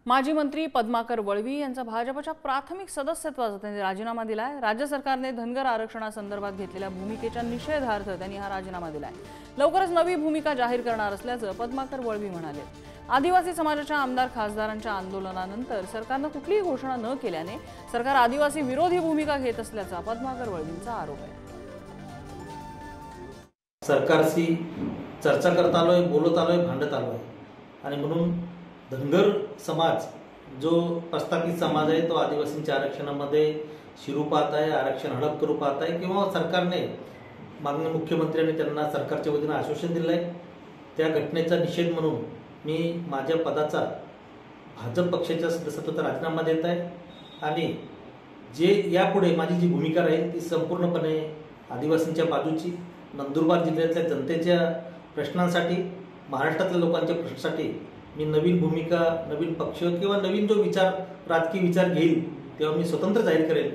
माजी मंत्री पद्माकर वळवी यांचा भाजपच्या प्राथमिक सदस्यत्वाचा त्यांनी राजीनामा दिलाय। राज्य सरकारने धनगर आरक्षणासंदर्भात घेतलेल्या भूमिकेच्या निषेधार्थ त्यांनी हा राजीनामा दिलाय। लवकरच नवी भूमिका जाहीर करणार असल्याचं पद्माकर वळवी म्हणाले। आदिवासी समाजाच्या आमदार खासदारांच्या आंदोलनानंतर सरकारने कुठलीही घोषणा न केल्याने सरकार आदिवासी विरोधी भूमिका घेत असल्याचा पद्माकर वळवींचा आरोप आहे। सरकारशी चर्चा करत आलोय, बोलत आलोय, भांडत आलोय आणि म्हणून धनगर समाज जो प्रस्थापित समाज आहे तो आदिवासींच्या आरक्षणामध्ये शिरू पाहत आहे, आरक्षण हडप करू पाहत आहे किंवा सरकारने माननीय मुख्यमंत्र्यांनी त्यांना सरकारच्या वतीने आश्वासन दिलं आहे। त्या घटनेचा निषेध म्हणून मी माझ्या पदाचा भाजप पक्षाच्या सदस्यत्वाचा राजीनामा देत आहे आणि जे यापुढे माझी जी भूमिका राहील ती संपूर्णपणे आदिवासींच्या बाजूची, नंदुरबार जिल्ह्यातल्या जनतेच्या प्रश्नांसाठी, महाराष्ट्रातल्या लोकांच्या प्रश्नांसाठी मी नवीन भूमिका, नवीन पक्ष किंवा नवीन जो विचार, राजकीय विचार घेईल तेव्हा मी स्वतंत्र जाहीर करेल।